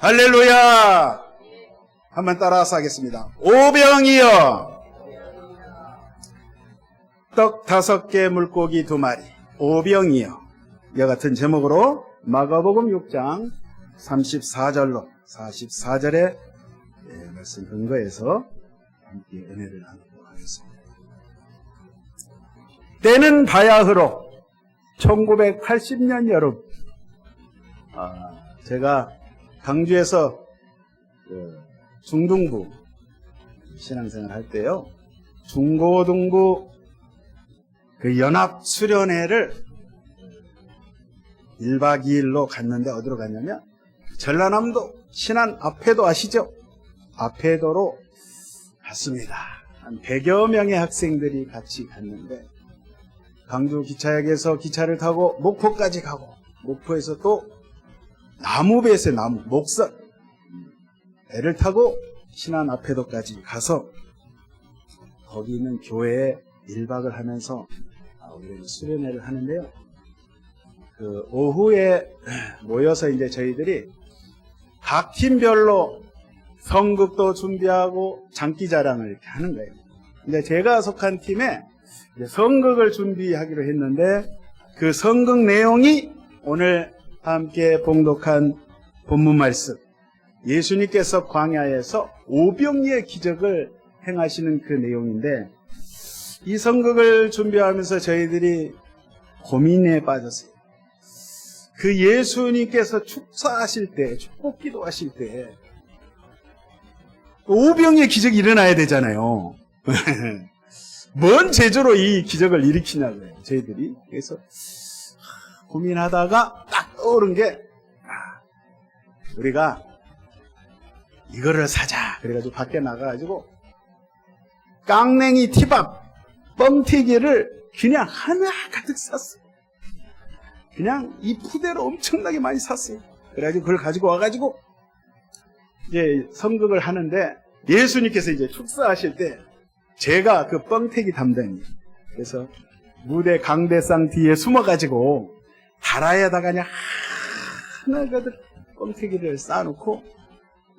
할렐루야! 한번 따라서 하겠습니다. 오병이여! 떡 5개, 물고기 2마리. 오병이여. 이와 같은 제목으로 마가복음 6장 34절로 44절의 말씀 근거해서 함께 은혜를 나누도록 하겠습니다. 때는 바야흐로 1980년 여름, 제가 강주에서 중등부 신앙생활 할 때요, 중고등부 그 연합 수련회를 1박 2일로 갔는데, 어디로 갔냐면 전라남도 신안 앞에도 아시죠? 앞에도로 갔습니다. 한 100여 명의 학생들이 같이 갔는데, 강주 기차역에서 기차를 타고 목포까지 가고, 목포에서 또 나무배에서 목선 배를 타고 신안 앞에도까지 가서 거기 있는 교회에 1박을 하면서 우리는 수련회를 하는데요. 그 오후에 모여서 이제 저희들이 각 팀별로 성극도 준비하고 장기자랑을 이렇게 하는 거예요. 근데 제가 속한 팀에 이제 성극을 준비하기로 했는데, 그 성극 내용이 오늘 함께 봉독한 본문 말씀, 예수님께서 광야에서 오병이의 기적을 행하시는 그 내용인데, 이 성극을 준비하면서 저희들이 고민에 빠졌어요. 그 예수님께서 축사하실 때, 축복기도 하실 때 오병이의 기적이 일어나야 되잖아요. 뭔 제조로 이 기적을 일으키냐고요, 저희들이. 그래서 고민하다가 딱 떠오른 게, 우리가 이거를 사자. 그래가지고 밖에 나가가지고 깡냉이 티밥, 뻥튀기를 그냥 하나 가득 샀어요. 그냥 이 푸대로 엄청나게 많이 샀어요. 그래가지고 그걸 가지고 와가지고 이제 성극을 하는데, 예수님께서 이제 축사하실 때 제가 그 뻥튀기 담당이에요. 그래서 무대 강대상 뒤에 숨어가지고 다라에다가 그냥 하나 가득 뻥튀기를 쌓아놓고,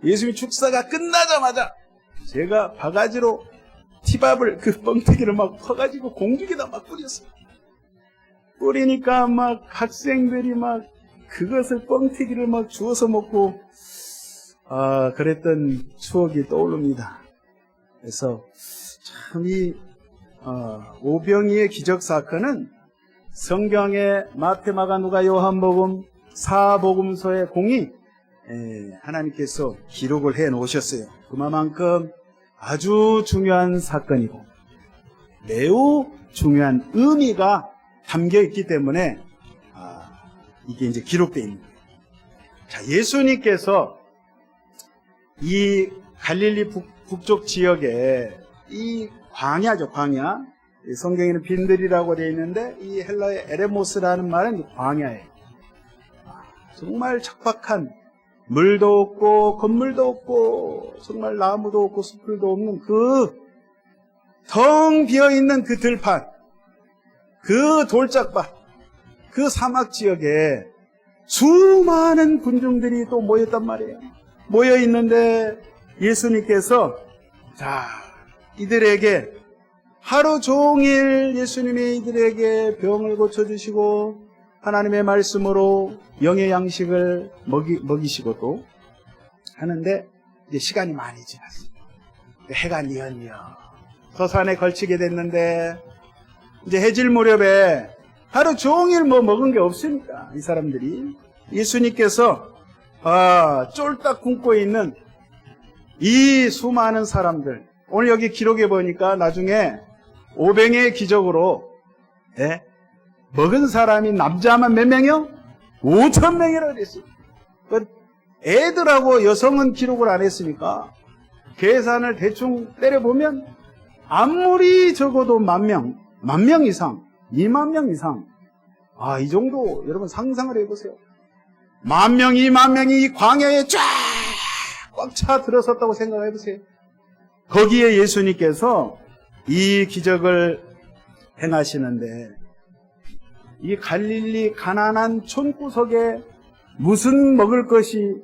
예수님 축사가 끝나자마자 제가 바가지로 티밥을, 그 뻥튀기를 막 퍼가지고 공중에다 막 뿌렸어요. 뿌리니까 막 학생들이 막 그것을, 뻥튀기를 막 주워서 먹고, 그랬던 추억이 떠오릅니다. 그래서 참 이 오병이의 기적 사건은 성경의 마태, 마가, 누가, 요한복음 4복음서의 공이 하나님께서 기록을 해 놓으셨어요. 그만큼 아주 중요한 사건이고 매우 중요한 의미가 담겨 있기 때문에 이게 이제 기록되어 있는 거예요. 자, 예수님께서 이 갈릴리 북쪽 지역에, 이 광야죠, 광야. 성경에는 빈들이라고 되어 있는데, 이 헬라의 에레모스라는 말은 광야예요. 정말 척박한, 물도 없고 건물도 없고 정말 나무도 없고 숲들도 없는 그 텅 비어있는 그 들판, 그 돌짝밭, 그 사막 지역에 수많은 군중들이 또 모였단 말이에요. 모여 있는데 예수님께서 이들에게 하루 종일 예수님이 이들에게 병을 고쳐주시고 하나님의 말씀으로 영의 양식을 먹이시고 또 하는데, 이제 시간이 많이 지났어요. 해가 뉘엿뉘엿 서산에 걸치게 됐는데, 이제 해질 무렵에 하루 종일 먹은 게 없으니까 이 사람들이, 예수님께서 쫄딱 굶고 있는 이 수많은 사람들, 오늘 여기 기록해 보니까 나중에 오병이의 기적으로 먹은 사람이 남자만 몇 명이요? 5,000명이라고 그랬어요. 애들하고 여성은 기록을 안 했으니까 계산을 대충 때려보면 아무리 적어도 10,000명 이상, 20,000명 이상. 이 정도 여러분 상상을 해보세요. 10,000명, 20,000명이 이 광야에 쫙 꽉 차 들어섰다고 생각해보세요. 거기에 예수님께서 이 기적을 행하시는데, 이 갈릴리 가난한 촌구석에 무슨 먹을 것이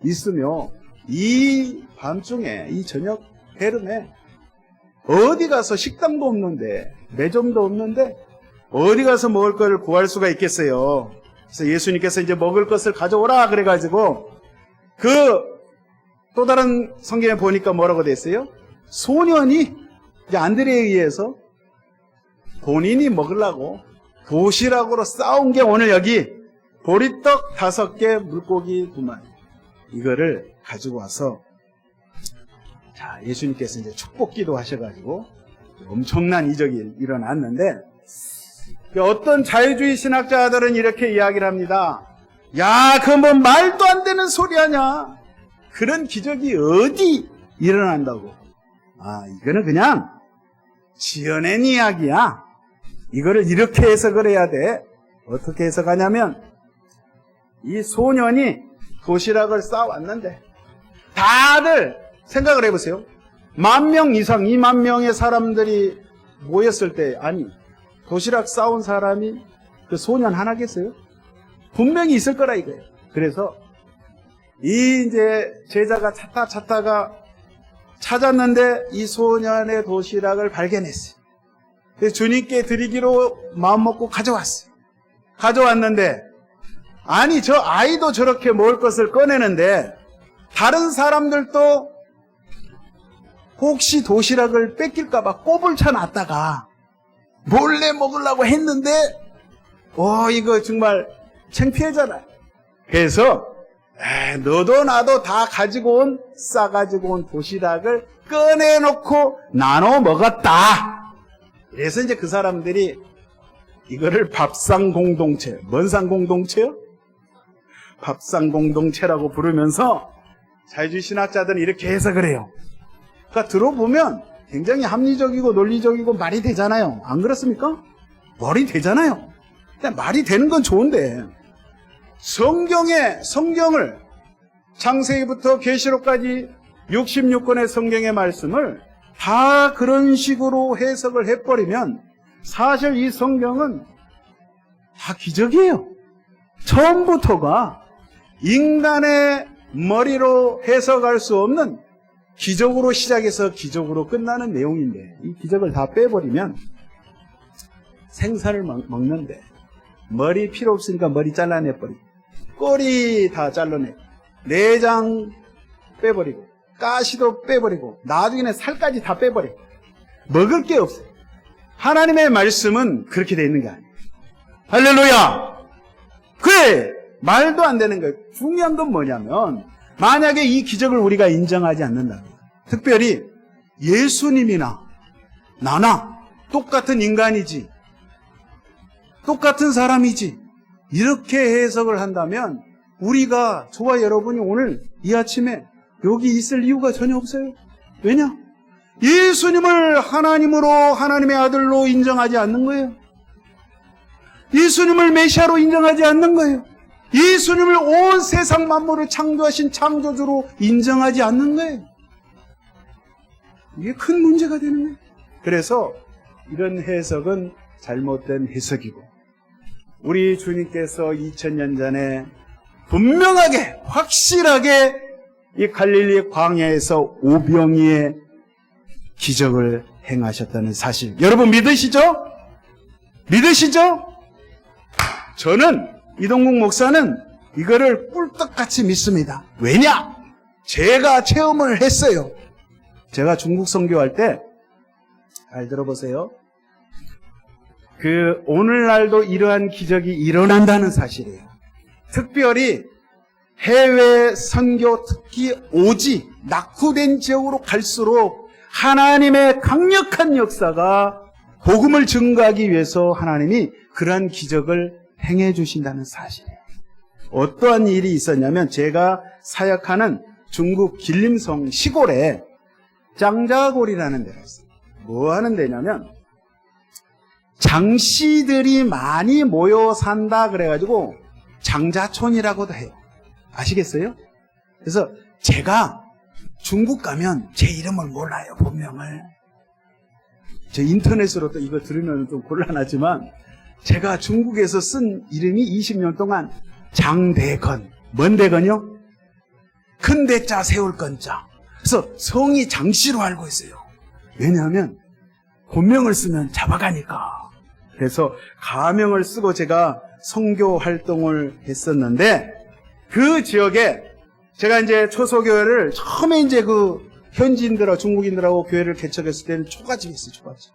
있으며 이 밤중에 이 저녁 해름에 어디 가서 식당도 없는데 매점도 없는데 어디 가서 먹을 걸 구할 수가 있겠어요. 그래서 예수님께서 이제 먹을 것을 가져오라 그래가지고 그 또 다른 성경에 보니까 뭐라고 됐어요? 소년이 이제 안드레에 의해서 본인이 먹으려고 도시락으로 싸운 게 오늘 여기 보리떡 5개, 물고기 2마리 이거를 가지고 와서 자 예수님께서 이제 축복기도 하셔가지고 엄청난 이적이 일어났는데 어떤 자유주의 신학자들은 이렇게 이야기를 합니다. 야, 그 뭐 말도 안 되는 소리 하냐? 그런 기적이 어디 일어난다고? 아, 이거는 그냥 지어낸 이야기야. 이거를 이렇게 해석을 해야 돼. 어떻게 해석하냐면 이 소년이 도시락을 싸왔는데 다들 생각을 해보세요. 10,000명 이상, 2만 명의 사람들이 모였을 때 아니 도시락 싸운 사람이 그 소년 하나겠어요? 분명히 있을 거라 이거예요. 그래서 이 이제 제자가 찾다가 찾았는데 이 소년의 도시락을 발견했어요. 그래서 주님께 드리기로 마음먹고 가져왔어요. 가져왔는데 아니 저 아이도 저렇게 먹을 것을 꺼내는데 다른 사람들도 혹시 도시락을 뺏길까 봐 꼽을 쳐놨다가 몰래 먹으려고 했는데 이거 정말 창피하잖아요. 그래서 너도 나도 다 싸가지고 온 도시락을 꺼내놓고 나눠 먹었다. 그래서 이제 그 사람들이 이거를 밥상 공동체, 뭔 상 공동체요? 밥상 공동체라고 부르면서 자유주의 신학자들은 이렇게 해석을 해요. 그러니까 들어보면 굉장히 합리적이고 논리적이고 말이 되잖아요. 안 그렇습니까? 말이 되잖아요. 근데 말이 되는 건 좋은데 성경을 창세기부터 계시록까지 66권의 성경의 말씀을 다 그런 식으로 해석을 해버리면 사실 이 성경은 다 기적이에요. 처음부터가 인간의 머리로 해석할 수 없는 기적으로 시작해서 기적으로 끝나는 내용인데 이 기적을 다 빼버리면 생선을 먹는데 머리 필요 없으니까 머리 잘라내버리고 꼬리 다 잘라내고 내장 빼버리고 가시도 빼버리고 나중에는 살까지 다 빼버리고 먹을 게 없어요. 하나님의 말씀은 그렇게 돼 있는 게 아니에요. 할렐루야! 그래! 말도 안 되는 거예요. 중요한 건 뭐냐면 만약에 이 기적을 우리가 인정하지 않는다면 특별히 예수님이나 나나 똑같은 인간이지 똑같은 사람이지 이렇게 해석을 한다면 우리가 저와 여러분이 오늘 이 아침에 여기 있을 이유가 전혀 없어요. 왜냐? 예수님을 하나님으로 하나님의 아들로 인정하지 않는 거예요. 예수님을 메시아로 인정하지 않는 거예요. 예수님을 온 세상 만물을 창조하신 창조주로 인정하지 않는 거예요. 이게 큰 문제가 되는 거예요. 그래서 이런 해석은 잘못된 해석이고 우리 주님께서 2000년 전에 분명하게 확실하게 이 갈릴리 광야에서 오병이의 기적을 행하셨다는 사실 여러분 믿으시죠? 믿으시죠? 저는 이동국 목사는 이거를 꿀떡같이 믿습니다. 왜냐? 제가 체험을 했어요. 제가 중국 선교할 때 잘 들어보세요. 오늘날도 이러한 기적이 일어난다는 사실이에요. 특별히 해외 선교 특히 오지 낙후된 지역으로 갈수록 하나님의 강력한 역사가 복음을 증거하기 위해서 하나님이 그러한 기적을 행해 주신다는 사실이에요. 어떠한 일이 있었냐면 제가 사역하는 중국 길림성 시골에 짱자골이라는 데가 있어요. 뭐 하는 데냐면 장씨들이 많이 모여 산다 그래가지고 장자촌이라고도 해요. 아시겠어요? 그래서 제가 중국 가면 제 이름을 몰라요. 본명을. 저 인터넷으로 또 이거 들으면 좀 곤란하지만 제가 중국에서 쓴 이름이 20년 동안 장대건. 뭔 대건요? 큰 대자 세울 건자. 그래서 성이 장씨로 알고 있어요. 왜냐하면 본명을 쓰면 잡아가니까. 그래서 가명을 쓰고 제가 선교 활동을 했었는데, 그 지역에 제가 이제 초소교회를 처음에 이제 그 현지인들하고 중국인들하고 교회를 개척했을 때는 초가집이었어요, 초가집.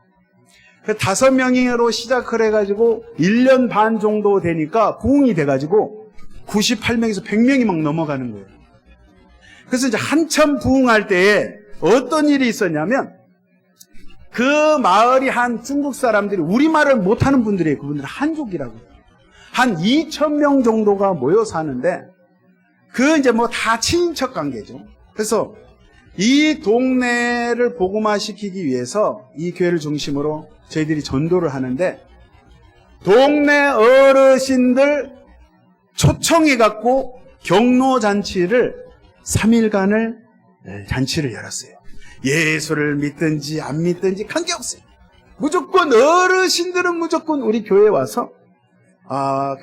5명으로 시작을 해가지고 1년 반 정도 되니까 부흥이 돼가지고 98명에서 100명이 막 넘어가는 거예요. 그래서 이제 한참 부흥할 때에 어떤 일이 있었냐면, 그 마을이 한 중국 사람들이, 우리말을 못하는 분들이에요. 그분들은 한족이라고. 한 2,000명 정도가 모여 사는데, 그 이제 뭐 다 친인척 관계죠. 그래서 이 동네를 복음화시키기 위해서 이 교회를 중심으로 저희들이 전도를 하는데, 동네 어르신들 초청해갖고 경로잔치를 3일간을 잔치를 열었어요. 예수를 믿든지 안 믿든지 관계없어요. 무조건 어르신들은 무조건 우리 교회에 와서,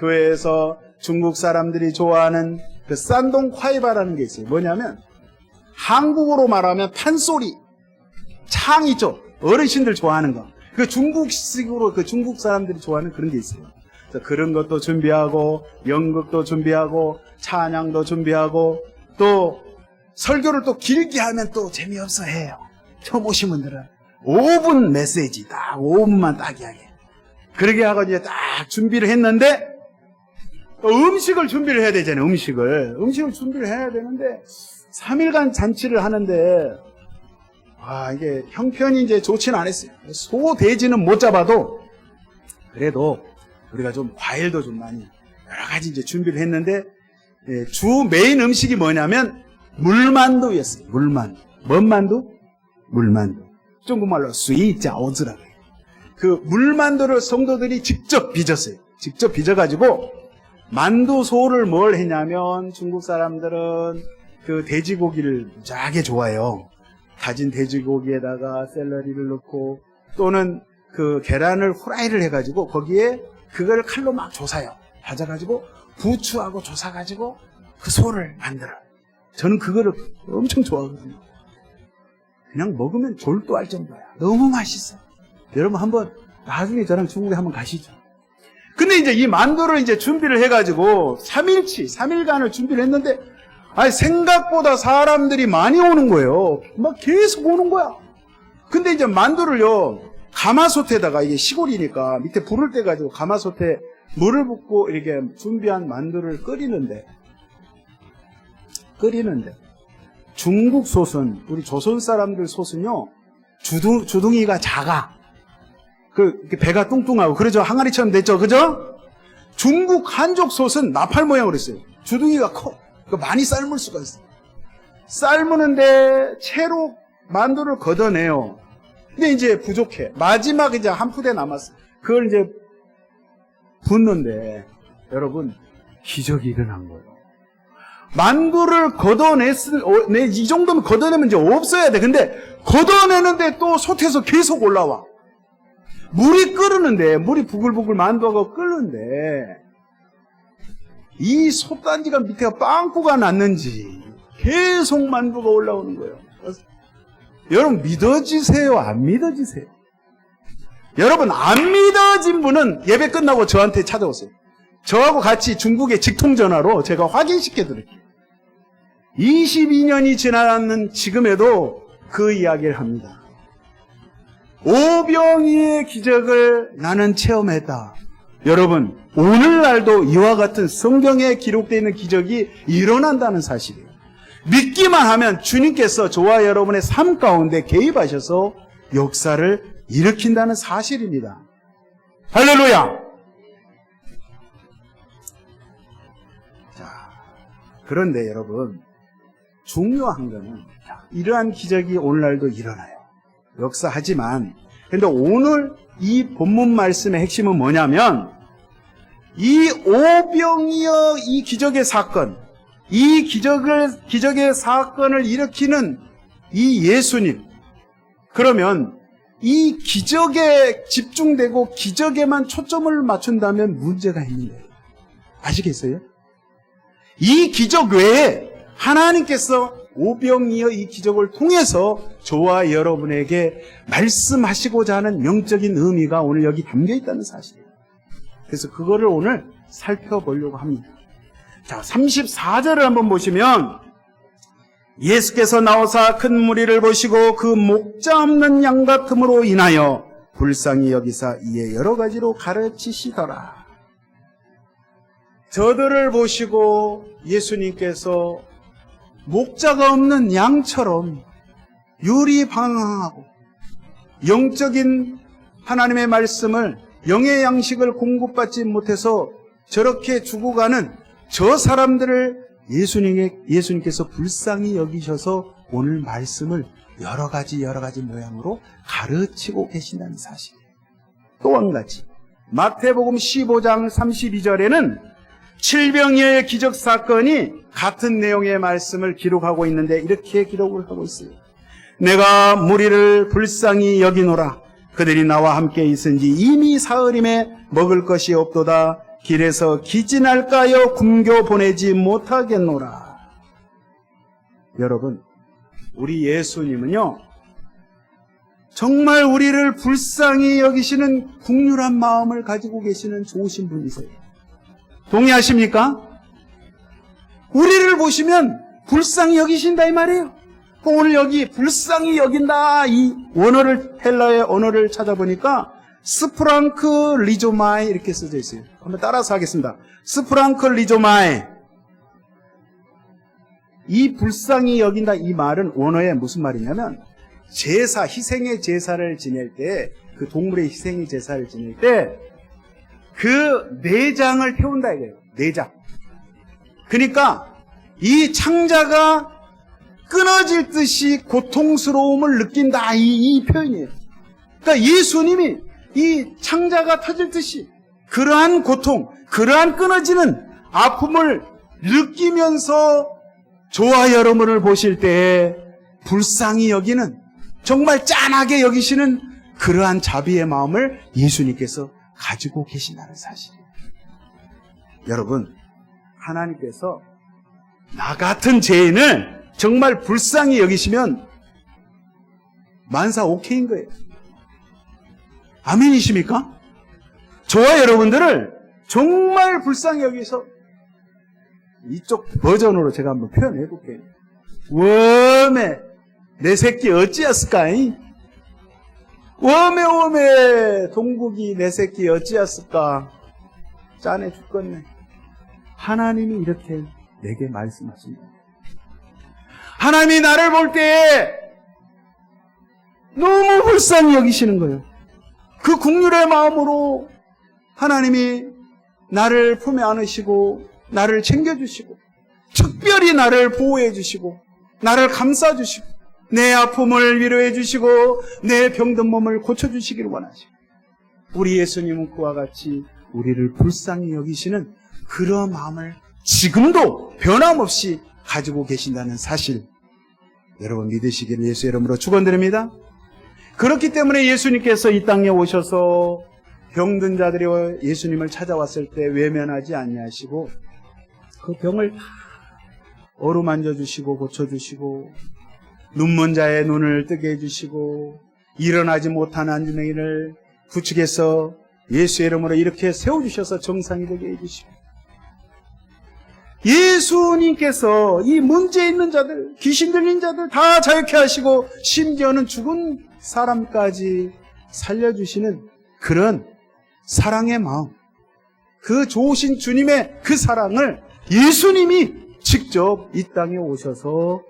교회에서 중국 사람들이 좋아하는 그 싼동 콰이바라는 게 있어요. 뭐냐면 한국어로 말하면 판소리, 창 있죠. 어르신들 좋아하는 거. 그 중국식으로 그 중국 사람들이 좋아하는 그런 게 있어요. 그래서 그런 것도 준비하고, 연극도 준비하고, 찬양도 준비하고, 또 설교를 또 길게 하면 또 재미없어 해요. 처음 오신 분들은 5분 메시지 딱 5분만 딱 이야기해. 그렇게 하고 이제 딱 준비를 했는데, 또 음식을 준비를 해야 되잖아요. 음식을 준비를 해야 되는데 3일간 잔치를 하는데, 이게 형편이 이제 좋지는 않았어요. 소, 돼지는 못 잡아도 그래도 우리가 좀 과일도 좀 많이 여러 가지 이제 준비를 했는데, 주 메인 음식이 뭐냐면 물만두였어요. 물만두. 뭔 만두? 물만두. 중국말로 수이짜오즈라고 해요. 그 물만두를 성도들이 직접 빚었어요. 직접 빚어가지고, 만두소를 뭘 했냐면, 중국 사람들은 그 돼지고기를 무지하게 좋아해요. 다진 돼지고기에다가 샐러리를 넣고, 또는 그 계란을 후라이를 해가지고 거기에 그걸 칼로 막 조사요. 다져가지고 부추하고 조사가지고 그 소를 만들어요. 저는 그거를 엄청 좋아하거든요. 그냥 먹으면 졸도할 정도야. 너무 맛있어. 여러분 한번 나중에 저랑 중국에 한번 가시죠. 근데 이제 이 만두를 이제 준비를 해가지고 3일간을 준비를 했는데, 생각보다 사람들이 많이 오는 거예요. 막 계속 오는 거야. 근데 이제 만두를요, 가마솥에다가, 이게 시골이니까 밑에 불을 떼가지고 가마솥에 물을 붓고 이렇게 준비한 만두를 끓이는데 중국 솥은, 우리 조선 사람들 솥은요, 주둥이가 작아. 배가 뚱뚱하고, 그러죠? 항아리처럼 됐죠? 그죠? 중국 한족 솥은 나팔 모양으로 했어요. 주둥이가 커. 많이 삶을 수가 있어요. 삶으는데 채로 만두를 걷어내요. 근데 이제 부족해. 마지막 이제 한 푸대 남았어. 그걸 이제 붓는데, 여러분, 기적이 일어난 거예요. 만두를 이 정도면 걷어내면 이제 없어야 돼. 근데 걷어내는데 또 솥에서 계속 올라와. 물이 끓는데, 물이 부글부글 만두하고 끓는데, 이 솥단지가 밑에가 빵꾸가 났는지 계속 만두가 올라오는 거예요. 여러분, 믿어지세요? 안 믿어지세요? 여러분, 안 믿어진 분은 예배 끝나고 저한테 찾아오세요. 저하고 같이 중국에 직통전화로 제가 확인시켜 드릴게요. 22년이 지나는 지금에도 그 이야기를 합니다. 오병이의 기적을 나는 체험했다. 여러분, 오늘날도 이와 같은 성경에 기록되어 있는 기적이 일어난다는 사실이에요. 믿기만 하면 주님께서 저와 여러분의 삶 가운데 개입하셔서 역사를 일으킨다는 사실입니다. 할렐루야! 자, 그런데 여러분, 중요한 거는 이러한 기적이 오늘날도 일어나요. 역사하지만, 근데 오늘 이 본문 말씀의 핵심은 뭐냐면, 이 오병이어 이 기적의 사건, 이 기적의 사건을 일으키는 이 예수님, 그러면 이 기적에 집중되고 기적에만 초점을 맞춘다면 문제가 있는 거예요. 아시겠어요? 이 기적 외에 하나님께서 오병이어 이 기적을 통해서 저와 여러분에게 말씀하시고자 하는 영적인 의미가 오늘 여기 담겨 있다는 사실이에요. 그래서 그거를 오늘 살펴보려고 합니다. 자, 34절을 한번 보시면 예수께서 나오사 큰 무리를 보시고 그 목자 없는 양 같음으로 인하여 불쌍히 여기사 이에 여러 가지로 가르치시더라. 저들을 보시고 예수님께서 목자가 없는 양처럼 유리방황하고 영적인 하나님의 말씀을 영의 양식을 공급받지 못해서 저렇게 죽어가는 저 사람들을 예수님께서 불쌍히 여기셔서 오늘 말씀을 여러 가지 모양으로 가르치고 계신다는 사실이에요. 또 한 가지, 마태복음 15장 32절에는 칠병이의 기적 사건이 같은 내용의 말씀을 기록하고 있는데 이렇게 기록을 하고 있어요. 내가 무리를 불쌍히 여기노라. 그들이 나와 함께 있은지 이미 사흘임에 먹을 것이 없도다. 길에서 기진할까요 굶겨 보내지 못하겠노라. 여러분, 우리 예수님은요, 정말 우리를 불쌍히 여기시는 국률한 마음을 가지고 계시는 좋으신 분이세요. 동의하십니까? 우리를 보시면 불쌍히 여기신다 이 말이에요. 오늘 여기 불쌍히 여긴다 이 원어를, 헬라의 언어를 찾아보니까 스프랑크 리조마이 이렇게 써져 있어요. 한번 따라서 하겠습니다. 스프랑크 리조마이. 이 불쌍히 여긴다 이 말은 원어에 무슨 말이냐면 제사, 희생의 제사를 지낼 때, 그 동물의 희생의 제사를 지낼 때 그 내장을 태운다 이거예요. 내장. 그러니까 이 창자가 끊어질 듯이 고통스러움을 느낀다 이 표현이에요. 그러니까 예수님이 이 창자가 터질 듯이 그러한 고통, 그러한 끊어지는 아픔을 느끼면서 저와 여러분을 보실 때 불쌍히 여기는, 정말 짠하게 여기시는 그러한 자비의 마음을 예수님께서 가지고 계신다는 사실이에요. 여러분, 하나님께서 나 같은 죄인을 정말 불쌍히 여기시면 만사 오케이인 거예요. 아멘이십니까? 저와 여러분들을 정말 불쌍히 여기서, 이쪽 버전으로 제가 한번 표현해 볼게요. 웜에 내 새끼 어찌했을까? 웜에 동국이 내 새끼 어찌했을까? 짠해 죽겠네. 하나님이 이렇게 내게 말씀하십니다. 하나님이 나를 볼 때 너무 불쌍히 여기시는 거예요. 그 국률의 마음으로 하나님이 나를 품에 안으시고 나를 챙겨주시고 특별히 나를 보호해 주시고 나를 감싸 주시고 내 아픔을 위로해 주시고 내 병든 몸을 고쳐주시기를 원하시고, 우리 예수님은 그와 같이 우리를 불쌍히 여기시는 그런 마음을 지금도 변함없이 가지고 계신다는 사실, 여러분 믿으시기를 예수의 이름으로 축원드립니다. 그렇기 때문에 예수님께서 이 땅에 오셔서 병든 자들이 예수님을 찾아왔을 때 외면하지 아니하시고 그 병을 다 어루만져 주시고 고쳐주시고, 눈먼 자의 눈을 뜨게 해주시고, 일어나지 못한 안주맹이를 부축해서 예수의 이름으로 이렇게 세워주셔서 정상이 되게 해주시고, 예수님께서 이 문제 있는 자들, 귀신 들린 자들 다 자유케 하시고 심지어는 죽은 사람까지 살려주시는 그런 사랑의 마음, 그 좋으신 주님의 그 사랑을 예수님이 직접 이 땅에 오셔서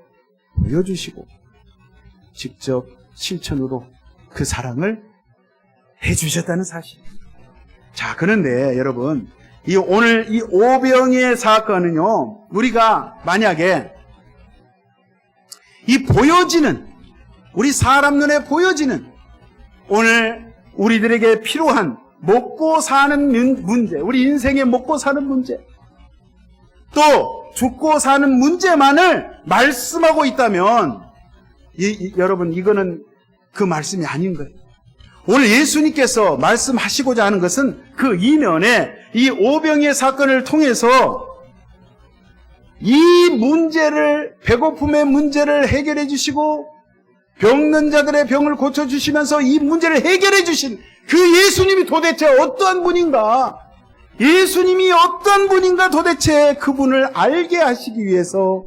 보여주시고 직접 실천으로 그 사랑을 해주셨다는 사실. 자, 그런데 여러분, 오늘 이 오병이의 사건은요, 우리가 만약에 이 보여지는, 우리 사람 눈에 보여지는 오늘 우리들에게 필요한 먹고 사는 문제, 우리 인생의 먹고 사는 문제, 또 죽고 사는 문제만을 말씀하고 있다면 여러분, 이거는 그 말씀이 아닌 거예요. 오늘 예수님께서 말씀하시고자 하는 것은 그 이면에 이 오병이의 사건을 통해서 이 문제를, 배고픔의 문제를 해결해 주시고 병든 자들의 병을 고쳐주시면서 이 문제를 해결해 주신 그 예수님이 도대체 어떠한 분인가? 예수님이 어떠한 분인가 도대체 그분을 알게 하시기 위해서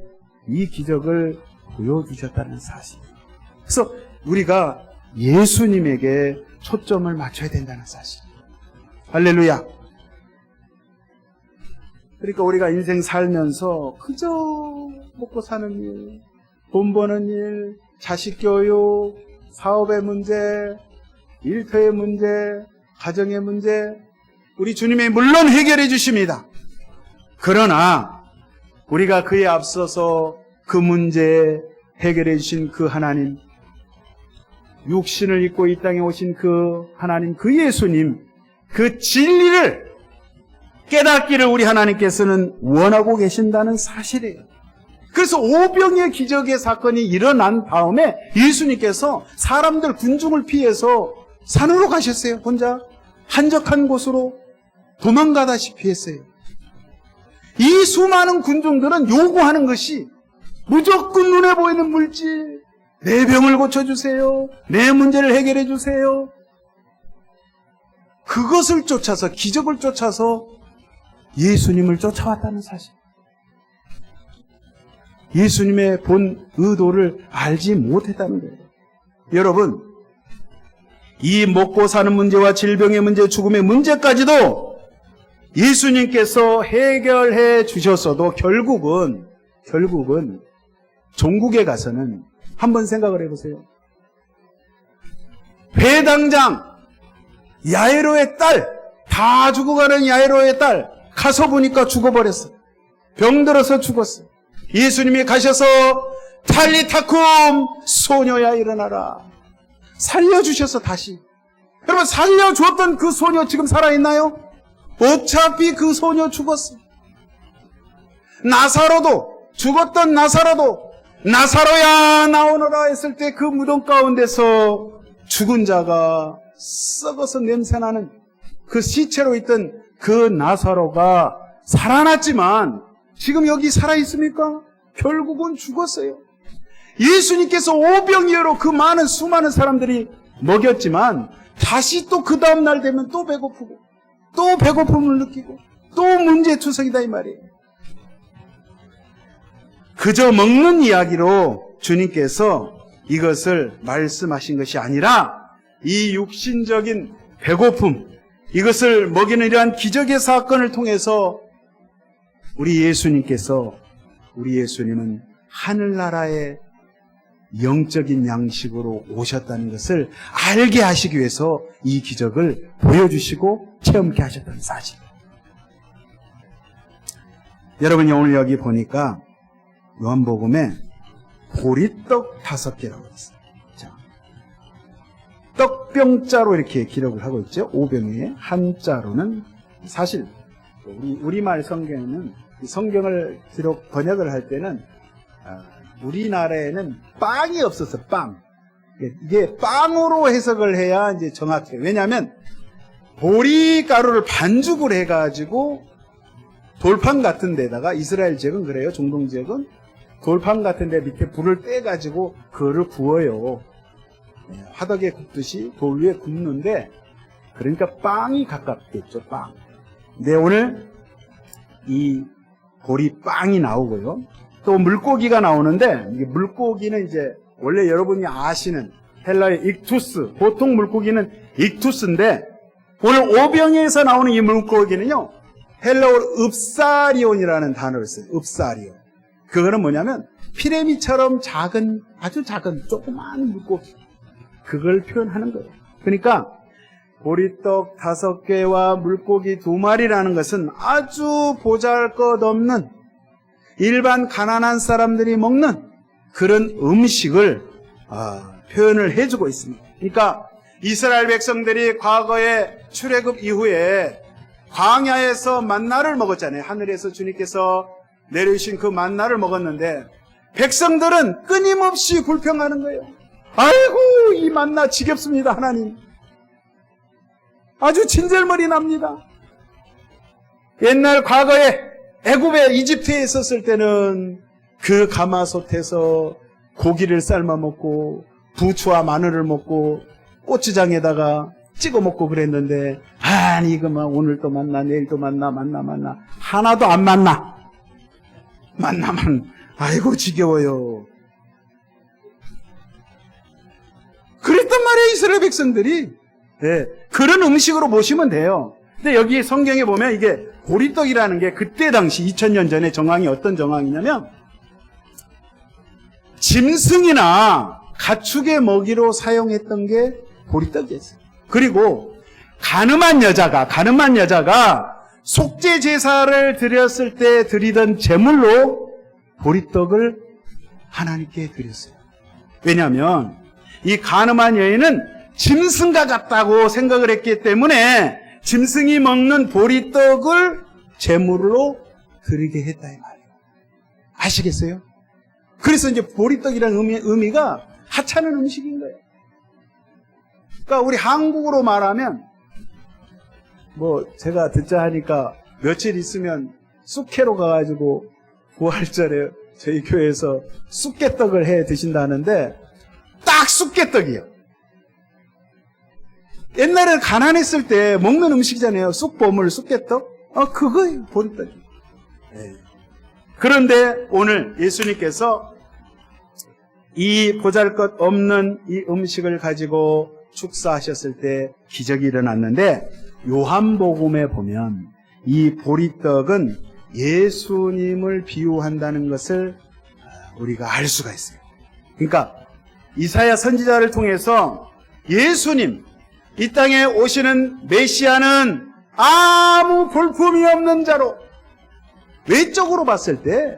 이 기적을 보여주셨다는 사실. 그래서 우리가 예수님에게 초점을 맞춰야 된다는 사실. 할렐루야. 그러니까 우리가 인생 살면서 그저 먹고 사는 일, 돈 버는 일, 자식 교육, 사업의 문제, 일터의 문제, 가정의 문제, 우리 주님이 물론 해결해 주십니다. 그러나 우리가 그에 앞서서 그 문제 해결해 주신 그 하나님, 육신을 입고 이 땅에 오신 그 하나님, 그 예수님, 그 진리를 깨닫기를 우리 하나님께서는 원하고 계신다는 사실이에요. 그래서 오병이의 기적의 사건이 일어난 다음에 예수님께서 사람들 군중을 피해서 산으로 가셨어요. 혼자 한적한 곳으로 도망가다시피 했어요. 이 수많은 군중들은 요구하는 것이 무조건 눈에 보이는 물질, 내 병을 고쳐주세요, 내 문제를 해결해 주세요. 그것을 쫓아서, 기적을 쫓아서 예수님을 쫓아왔다는 사실. 예수님의 본 의도를 알지 못했다는 거예요. 여러분, 이 먹고 사는 문제와 질병의 문제, 죽음의 문제까지도 예수님께서 해결해 주셨어도 결국은 종국에 가서는 한번 생각을 해보세요. 회당장 야이로의 딸, 다 죽어가는 야이로의 딸 가서 보니까 죽어버렸어. 병들어서 죽었어. 예수님이 가셔서 탈리타쿰, 소녀야 일어나라, 살려주셔서 다시. 여러분, 살려줬던 그 소녀 지금 살아있나요? 어차피 그 소녀 죽었어. 나사로도, 죽었던 나사로도 나사로야 나오너라 했을 때 그 무덤 가운데서 죽은 자가 썩어서 냄새나는 그 시체로 있던 그 나사로가 살아났지만 지금 여기 살아있습니까? 결국은 죽었어요. 예수님께서 오병이어로 그 많은 수많은 사람들이 먹였지만 다시 또 그 다음날 되면 또 배고프고 또 배고픔을 느끼고 또 문제투성이다 이 말이에요. 그저 먹는 이야기로 주님께서 이것을 말씀하신 것이 아니라 이 육신적인 배고픔, 이것을 먹이는 이러한 기적의 사건을 통해서 우리 예수님은 하늘나라의 영적인 양식으로 오셨다는 것을 알게 하시기 위해서 이 기적을 보여주시고 체험케 하셨다는 사실. 여러분이 오늘 여기 보니까 요한복음에 보리떡 5개라고 있어요. 자, 떡병자로 이렇게 기록을 하고 있죠. 오병이의 한자로는 사실 우리말 성경에는 성경을 번역을 할 때는 우리나라에는 빵이 없어서 빵. 이게 빵으로 해석을 해야 이제 정확해요. 왜냐하면 보리가루를 반죽을 해가지고 돌판 같은 데다가, 이스라엘 지역은 그래요. 중동 지역은 돌판 같은 데 밑에 불을 떼가지고 그거를 구워요. 화덕에 굽듯이 돌 위에 굽는데, 그러니까 빵이 가깝겠죠. 빵. 근데 오늘 이 보리빵이 나오고요. 또 물고기가 나오는데, 이게 물고기는 이제 원래 여러분이 아시는 헬라의 익투스, 보통 물고기는 익투스인데 오늘 오병이에서 나오는 이 물고기는요, 헬라어로 읍사리온이라는 단어를 써요. 읍사리온. 그거는 뭐냐면 피레미처럼 작은, 아주 작은 조그마한 물고기, 그걸 표현하는 거예요. 그러니까 보리떡 5개와 물고기 2마리라는 것은 아주 보잘것없는 일반 가난한 사람들이 먹는 그런 음식을 표현을 해주고 있습니다. 그러니까 이스라엘 백성들이 과거에 출애굽 이후에 광야에서 만나를 먹었잖아요. 하늘에서 주님께서 내려주신 그 만나를 먹었는데 백성들은 끊임없이 불평하는 거예요. 아이고, 이 만나 지겹습니다, 하나님. 아주 진절머리 납니다. 옛날 과거에 애굽에 이집트에 있었을 때는 그 가마솥에서 고기를 삶아 먹고 부추와 마늘을 먹고 고추장에다가 찍어 먹고 그랬는데, 아니 이거 막 오늘 또 만나 내일 또 만나 하나도 안 만나만 아이고 지겨워요. 그랬단 말이에요, 이스라엘 백성들이. 네, 그런 음식으로 모시면 돼요. 근데 여기 성경에 보면 이게 보리떡이라는 게 그때 당시 2000년 전에 정황이 어떤 정황이냐면, 짐승이나 가축의 먹이로 사용했던 게 보리떡이었어요. 그리고 가늠한 여자가 속죄 제사를 드렸을 때 드리던 제물로 보리떡을 하나님께 드렸어요. 왜냐하면 이 가늠한 여인은 짐승과 같다고 생각을 했기 때문에 짐승이 먹는 보리떡을 제물로 드리게 했다 이 말이에요. 아시겠어요? 그래서 이제 보리떡이라는 의미가 하찮은 음식인 거예요. 그러니까 우리 한국으로 말하면, 뭐 제가 듣자 하니까 며칠 있으면 쑥회로 가가지고 부활절에 저희 교회에서 쑥개떡을 해 드신다는데, 딱 쑥개떡이에요. 옛날에 가난했을 때 먹는 음식이잖아요. 쑥버물, 쑥개떡. 그거예요, 보리떡이. 네. 그런데 오늘 예수님께서 이 보잘것없는 이 음식을 가지고 축사하셨을 때 기적이 일어났는데, 요한복음에 보면 이 보리떡은 예수님을 비유한다는 것을 우리가 알 수가 있어요. 그러니까 이사야 선지자를 통해서 예수님, 이 땅에 오시는 메시아는 아무 볼품이 없는 자로, 외적으로 봤을 때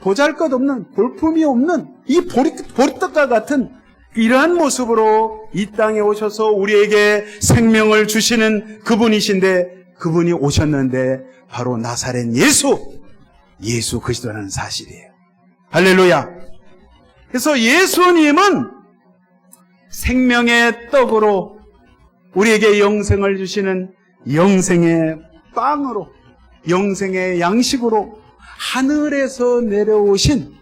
보잘것없는, 볼품이 없는 이 보리떡과 같은 이러한 모습으로 이 땅에 오셔서 우리에게 생명을 주시는 그분이신데, 그분이 오셨는데 바로 나사렛 예수 그리스도라는 사실이에요. 할렐루야. 그래서 예수님은 생명의 떡으로 우리에게 영생을 주시는 영생의 빵으로, 영생의 양식으로, 하늘에서 내려오신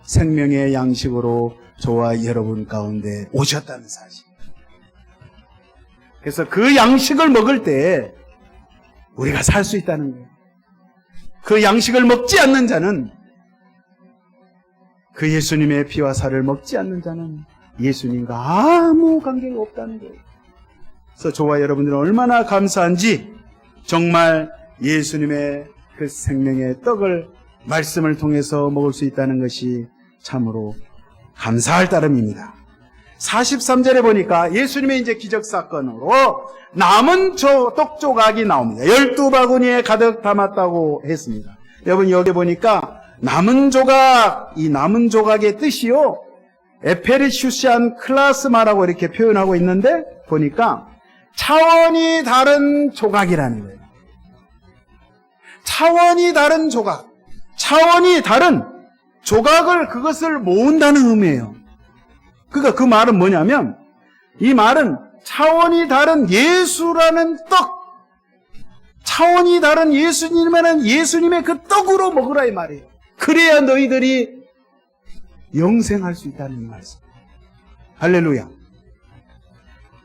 생명의 양식으로 저와 여러분 가운데 오셨다는 사실. 그래서 그 양식을 먹을 때 우리가 살 수 있다는 거예요. 그 양식을 먹지 않는 자는, 그 예수님의 피와 살을 먹지 않는 자는 예수님과 아무 관계가 없다는 거예요. 그래서 저와 여러분들은 얼마나 감사한지, 정말 예수님의 그 생명의 떡을 말씀을 통해서 먹을 수 있다는 것이 참으로 감사할 따름입니다. 43절에 보니까 예수님의 이제 기적사건으로 남은 떡 조각이 나옵니다. 12바구니에 가득 담았다고 했습니다. 여러분 여기 보니까 남은 조각, 이 남은 조각의 뜻이요, 에페르슈시안 클라스마라고 이렇게 표현하고 있는데, 보니까 차원이 다른 조각이라는 거예요. 차원이 다른 조각. 차원이 다른 조각을, 그것을 모은다는 의미예요. 그러니까 그 말은 뭐냐면, 이 말은 차원이 다른 예수라는 떡, 차원이 다른 예수님이라는 예수님의 그 떡으로 먹으라 이 말이에요. 그래야 너희들이 영생할 수 있다는 말씀. 할렐루야.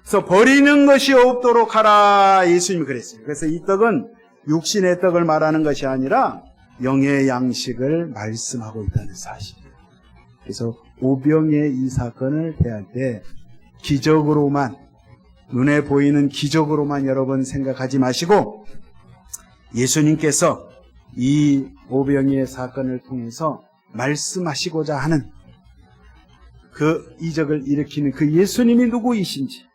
그래서 버리는 것이 없도록 하라, 예수님이 그랬어요. 그래서 이 떡은 육신의 떡을 말하는 것이 아니라 영의 양식을 말씀하고 있다는 사실이에요. 그래서 오병의 이 사건을 대할 때 기적으로만, 눈에 보이는 기적으로만 여러분 생각하지 마시고, 예수님께서 이 오병이의 사건을 통해서 말씀하시고자 하는 그 이적을 일으키는 그 예수님이 누구이신지,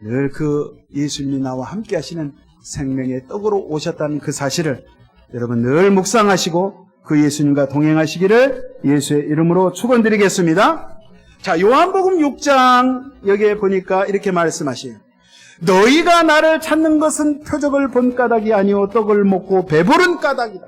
늘 그 예수님이 나와 함께 하시는 생명의 떡으로 오셨다는 그 사실을 여러분 늘 묵상하시고 그 예수님과 동행하시기를 예수의 이름으로 축원드리겠습니다. 자, 요한복음 6장 여기에 보니까 이렇게 말씀하시요. 너희가 나를 찾는 것은 표적을 본 까닭이 아니오 떡을 먹고 배부른 까닭이다.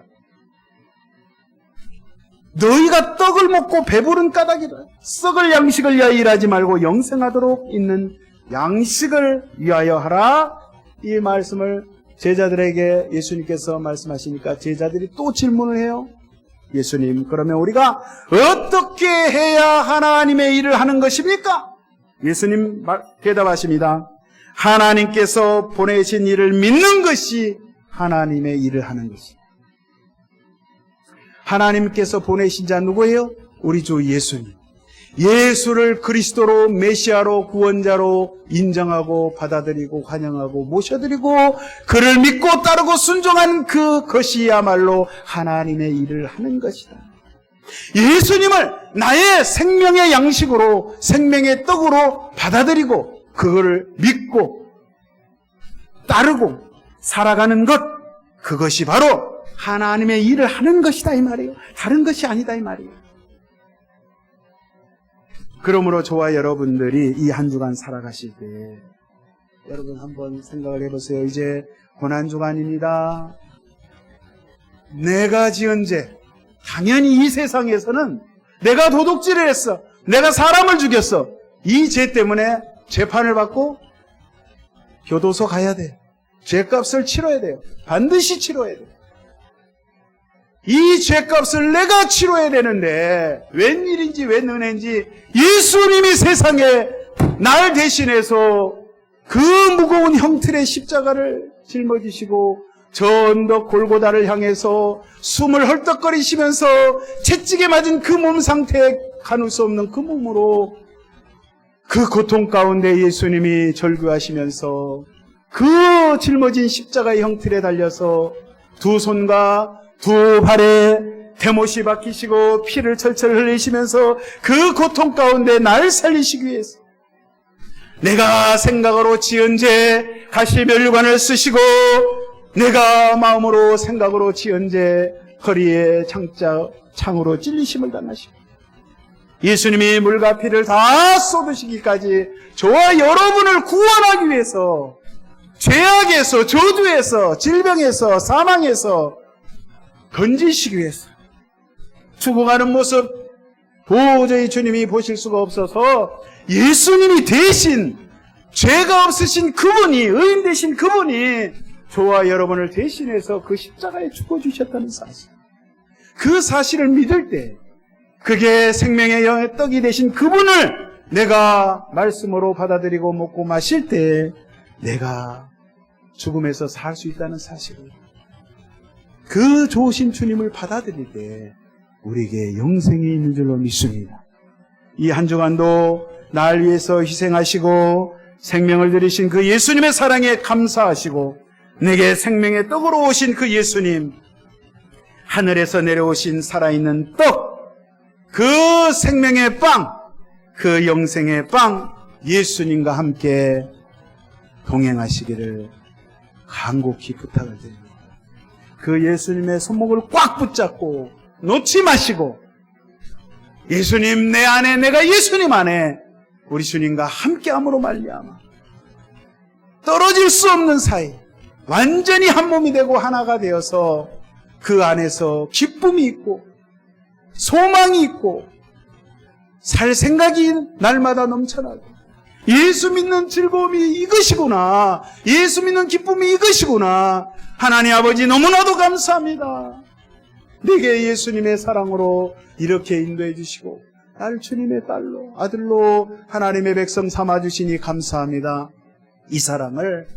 너희가 떡을 먹고 배부른 까닭이다. 썩을 양식을 위하여 일하지 말고 영생하도록 있는 양식을 위하여 하라. 이 말씀을 제자들에게 예수님께서 말씀하시니까 제자들이 또 질문을 해요. 예수님, 그러면 우리가 어떻게 해야 하나님의 일을 하는 것입니까? 예수님 대답하십니다. 하나님께서 보내신 일을 믿는 것이 하나님의 일을 하는 것입니다. 하나님께서 보내신 자 누구예요? 우리 주 예수님. 예수를 그리스도로 메시아로 구원자로 인정하고 받아들이고 환영하고 모셔드리고 그를 믿고 따르고 순종한 그것이야말로 하나님의 일을 하는 것이다. 예수님을 나의 생명의 양식으로 생명의 떡으로 받아들이고 그거를 믿고 따르고 살아가는 것, 그것이 바로 하나님의 일을 하는 것이다 이 말이에요. 다른 것이 아니다 이 말이에요. 그러므로 저와 여러분들이 이 한 주간 살아가실 때 여러분 한번 생각을 해보세요. 이제 고난주간입니다. 내가 지은 죄, 당연히 이 세상에서는 내가 도둑질을 했어, 내가 사람을 죽였어, 이 죄 때문에 재판을 받고 교도소 가야 돼요. 죄값을 치러야 돼요. 반드시 치러야 돼요. 이 죄값을 내가 치러야 되는데 웬일인지 웬 은혜인지 예수님이 세상에 날 대신해서 그 무거운 형틀의 십자가를 짊어지시고 저 언덕 골고다를 향해서 숨을 헐떡거리시면서 채찍에 맞은 그 몸 상태에 가눌 수 없는 그 몸으로 그 고통 가운데 예수님이 절규하시면서 그 짊어진 십자가의 형틀에 달려서 두 손과 두 발에 대못이 박히시고 피를 철철 흘리시면서 그 고통 가운데 날 살리시기 위해서 내가 생각으로 지은 죄 가시면류관을 쓰시고 내가 마음으로 생각으로 지은 죄 허리에 창으로 찔리심을 당하시고 예수님이 물과 피를 다 쏟으시기까지 저와 여러분을 구원하기 위해서 죄악에서 저주에서 질병에서 사망에서 건지시기 위해서 죽어가는 모습 도저히 주님이 보실 수가 없어서 예수님이 대신 죄가 없으신 그분이, 의인 되신 그분이 저와 여러분을 대신해서 그 십자가에 죽어주셨다는 사실, 그 사실을 믿을 때 그게 생명의 영의 떡이 되신 그분을 내가 말씀으로 받아들이고 먹고 마실 때 내가 죽음에서 살 수 있다는 사실을, 그 좋으신 주님을 받아들일 때 우리에게 영생이 있는 줄로 믿습니다. 이 한 주간도 날 위해서 희생하시고 생명을 들이신 그 예수님의 사랑에 감사하시고 내게 생명의 떡으로 오신 그 예수님, 하늘에서 내려오신 살아있는 떡, 그 생명의 빵, 그 영생의 빵 예수님과 함께 동행하시기를 간곡히 부탁을 드립니다. 그 예수님의 손목을 꽉 붙잡고 놓지 마시고 예수님 내 안에, 내가 예수님 안에 우리 주님과 함께함으로 말미암아 떨어질 수 없는 사이 완전히 한 몸이 되고 하나가 되어서 그 안에서 기쁨이 있고 소망이 있고 살 생각이 날마다 넘쳐나고 예수 믿는 즐거움이 이것이구나, 예수 믿는 기쁨이 이것이구나. 하나님 아버지 너무나도 감사합니다. 내게 예수님의 사랑으로 이렇게 인도해 주시고 나를 주님의 딸로, 아들로 하나님의 백성 삼아주시니 감사합니다. 이 사랑을,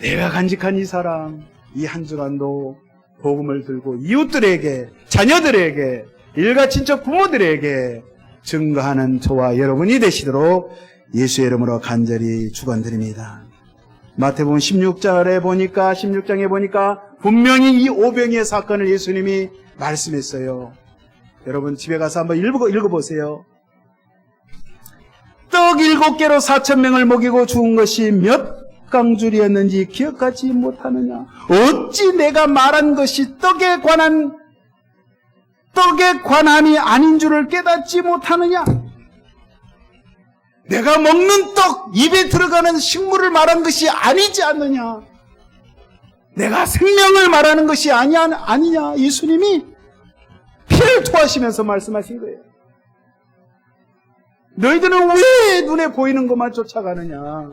내가 간직한 이 사랑, 이 한 주간도 복음을 들고 이웃들에게, 자녀들에게, 일가 친척 부모들에게 증거하는 저와 여러분이 되시도록 예수의 이름으로 간절히 축원드립니다. 마태복음 16장에 보니까 분명히 이 오병이의 사건을 예수님이 말씀했어요. 여러분 집에 가서 한번 읽어보세요. 떡 7개로 4,000명을 먹이고 죽은 것이 몇 강줄이었는지 기억하지 못하느냐? 어찌 내가 말한 것이 떡에 관함이 아닌 줄을 깨닫지 못하느냐? 내가 먹는 떡, 입에 들어가는 식물을 말한 것이 아니지 않느냐? 내가 생명을 말하는 것이 아니냐? 예수님이 피를 토하시면서 말씀하신 거예요. 너희들은 왜 눈에 보이는 것만 쫓아가느냐?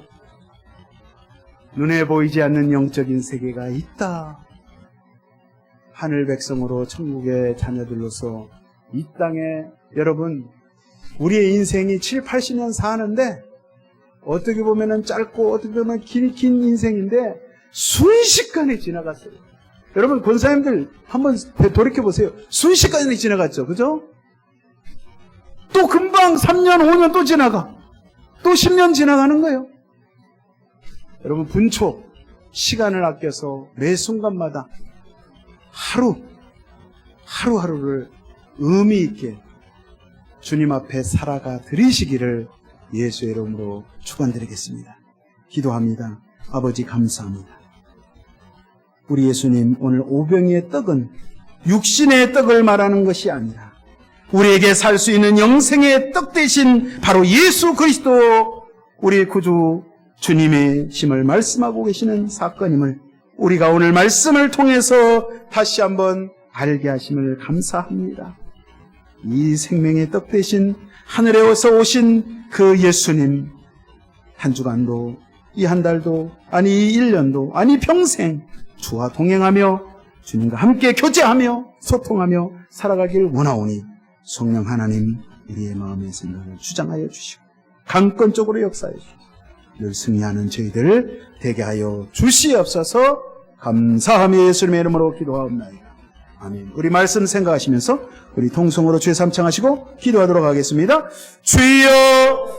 눈에 보이지 않는 영적인 세계가 있다. 하늘 백성으로 천국의 자녀들로서 이 땅에 여러분 우리의 인생이 7, 80년 사는데 어떻게 보면 짧고 어떻게 보면 긴 인생인데 순식간에 지나갔어요. 여러분 권사님들 한번 돌이켜보세요. 순식간에 지나갔죠. 그죠? 또 금방 3년, 5년 또 지나가. 또 10년 지나가는 거예요. 여러분 분초 시간을 아껴서 매 순간마다 하루하루를 의미 있게 주님 앞에 살아가 드리시기를 예수의 이름으로 축원드리겠습니다. 기도합니다. 아버지 감사합니다. 우리 예수님 오늘 오병이의 떡은 육신의 떡을 말하는 것이 아니라 우리에게 살 수 있는 영생의 떡 대신 바로 예수 그리스도 우리 구주 주님의 심을 말씀하고 계시는 사건임을 우리가 오늘 말씀을 통해서 다시 한번 알게 하심을 감사합니다. 이 생명의 떡 대신 하늘에서 오신 그 예수님 한 주간도 이 한 달도 아니 이 1년도 아니 평생 주와 동행하며 주님과 함께 교제하며 소통하며 살아가길 원하오니 성령 하나님 우리의 마음의 생각을 주장하여 주시고 강권적으로 역사해 주시고 늘 승리하는 저희들 되게 하여 주시옵소서. 감사하며 예수님의 이름으로 기도하옵나이다. 아멘. 우리 말씀 생각하시면서 우리 통성으로 주의 삼창하시고 기도하도록 하겠습니다. 주여